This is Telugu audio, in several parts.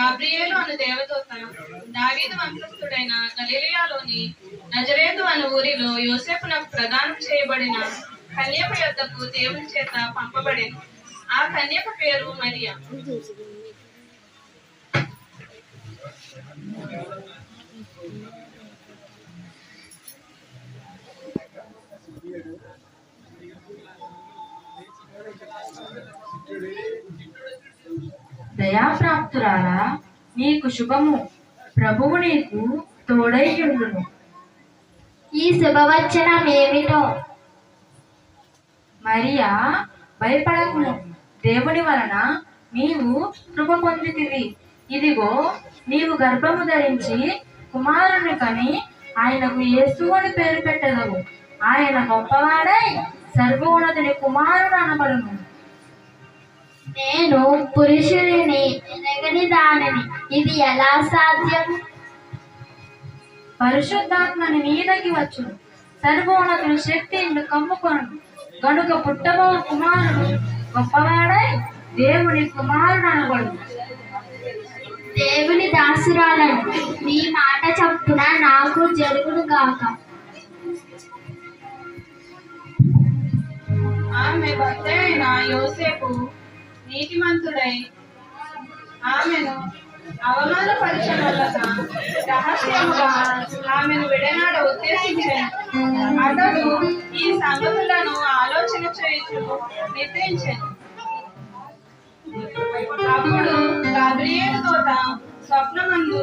గాబ్రియేలు అను దేవదూత దావీదు వంశస్థుడైన గలిలయలోని నజరేతు అను ఊరిలో యోసేపునకు ప్రదానం చేయబడిన కన్యక యొద్దకు దేవుని చేత పంపబడింది. ఆ కన్యక పేరు మరియా. దయాప్రాప్తురాలా, నీకు శుభము, ప్రభువు నీకు తోడైయుండును. ఈ శుభవచనం ఏమిటో? మరియా, భయపడకుము, దేవుని వలన నీవు కృప పొందితివి. ఇదిగో, నీవు గర్భము ధరించి కుమారుని కని ఆయనకు యేసు అని పేరు పెట్టదవు. ఆయన గొప్పవాడై సర్వోన్నతుని కుమారుడు అనబడును. నేను పురుషుడిని ఎరగని దానిని, ఇది ఎలా సాధ్యం? పరిశుద్ధాత్మని మీదకి వచ్చును, సర్వోన్నతుని శక్తి కమ్ముకొను. గనుక పుట్టబో కుమారుడు గొప్పవాడై దేవుని కుమారుడు అనబడును. దేవుని దాసురాలను, నీ మాట చప్పున నాకు జరుగును గాక. ఆమె భర్త అయిన యోసేపు నీతిమంతుడై ఆమెను అవమానపరచవలన రహస్యముగా ఆమెను విడనాడ ఉద్దేశించాను. అతడు ఈ సంగతులను ఆలోచన చేయుచు నిద్రించాను. అప్పుడు గాబ్రియేలు దూత స్వప్నమందు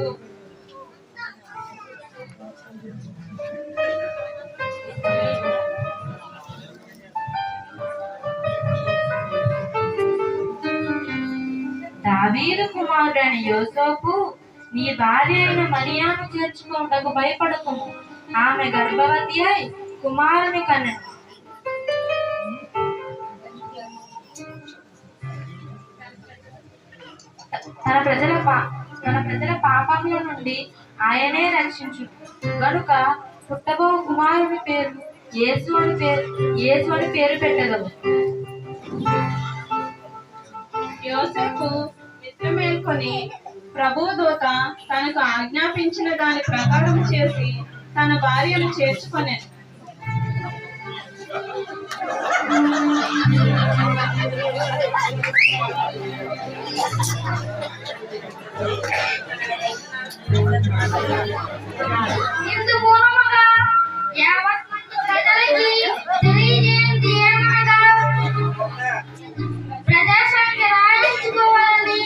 దావీదు కుమారుడైన యోసేపు, నీ భార్య అయిన మరియాను చేర్చుకోవటకు భయపడకుము. ఆమె గర్భవతి అయి కుమారుని కన్నెను. తన ప్రజల పాపముల నుండి ఆయనే రక్షించు. గనుక పుట్టబో కుమారుని పేరు యేసు అని పేరు పెట్టదవు. యోసేపు నిద్ర మేల్కొని ప్రభువు దూత తనకు ఆజ్ఞాపించిన దాని ప్రకారం చేసి తన భార్యను చేర్చుకొనెను. ఇందు మూలముగా యావత్ ప్రజలకి తెలియజేయండి ఏమనగా, ప్రజాసంఖ్య రాయించుకోవాలని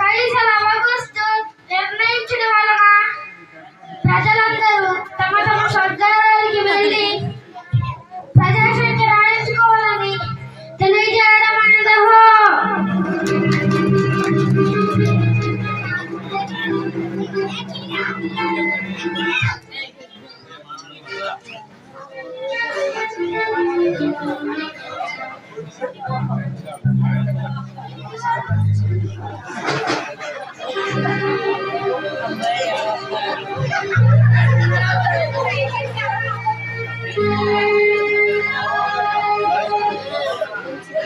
కైసర్ ఆగస్టు నిర్ణయించడం వలన ప్రజలందరూ తమ తమ స్వర్గాలకి వెళ్ళి ప్రజాసంఖ్య రాయించుకోవాలని తెలియజేయడం అన్నదహో.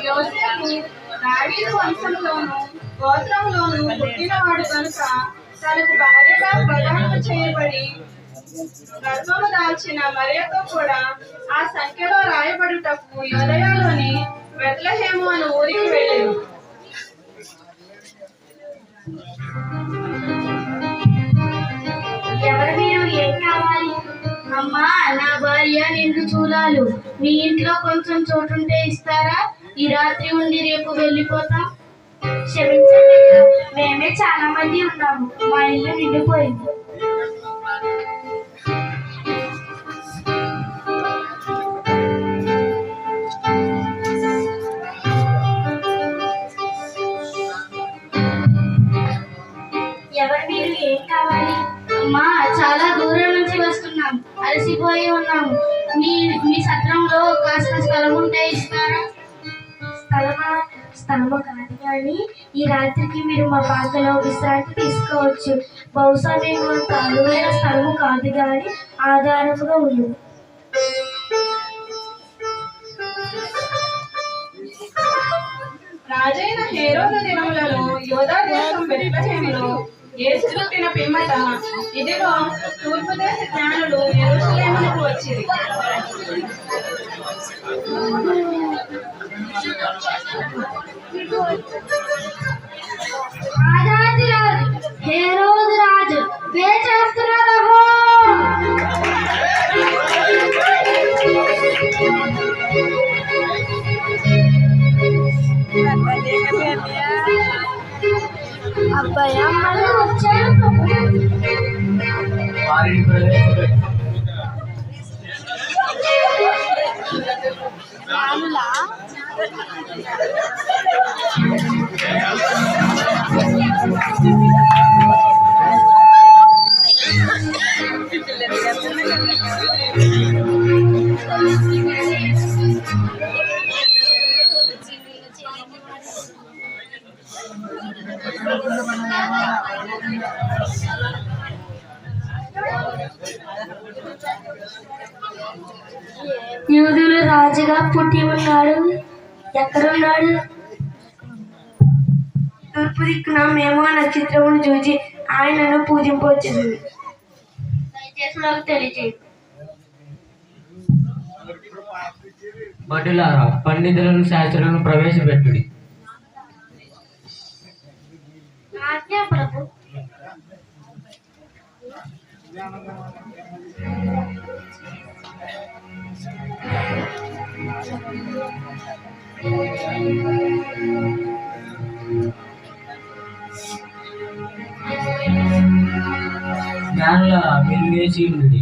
యోసేపు దావీదు వంశంలోను గోత్రంలోను పుట్టినవాడు కనుక తనకు భార్యగా ప్రదానం చేయబడి గర్భము దాల్చిన మరియతో కూడా ఆ సంఖ్యలో రాయబడుటకు యూదయలోని బెత్లెహేము అను ఊరికి వెళ్ళాడు. ఎవరు మీరు? ఏం కావాలి? అమ్మా, నా భార్య నిండు చూలాలు, మీ ఇంట్లో కొంచెం చోటుంటే ఇస్తారా? ఈ రాత్రి ఉండి రేపు వెళ్ళిపోతాం. క్షమించండి, మేమే చాలా మంది ఉన్నాము, మా ఇల్లు నిండిపోయింది. ఎవరు మీరు? ఏం కావాలి? అమ్మా, చాలా దూరం నుంచి వస్తున్నాం, అలసిపోయి ఉన్నాము. మీ సత్రంలో కాస్త స్థలం ఉంటే ఇస్తారా? స్థలము కాదు కానీ ఈ రాత్రికి మీరు మా పాకలో విశ్రాంతి తీసుకోవచ్చు. బహుశా మేము అంత అనువైన స్థలము కాదు కానీ ఆధారముగా ఉంది. రాజైన హేరోదు దినములలో యోధా దేశం బెత్లెహేములో యేసు పుట్టిన పిమ్మట ఇదిగో తూర్పు దేశ జ్ఞానులు యెరూషలేమునకు వచ్చిరి. రాజాధిరాజు హేరోదు రాజు వేచేస్తున్నారహో. అబ్బాయి అమ్మలు వచ్చారు. వారిని ప్రవేశపెట్టు. యూదులు రాజుగా పుట్టి ఉన్నాడు. ఎక్కడున్నాడు? తూర్పు దిక్కున మేము ఆ నక్షత్రమును చూసి ఆయనను పూజింపవచ్చింది. దయచేసి నాకు తెలియజేయండి. భటులారా, పండితులను శాస్త్రులను ప్రవేశపెట్టుడి. ఆజ్ఞ ప్రభు. జ్ఞానులారా, మీరు లేచి ఉండుడి.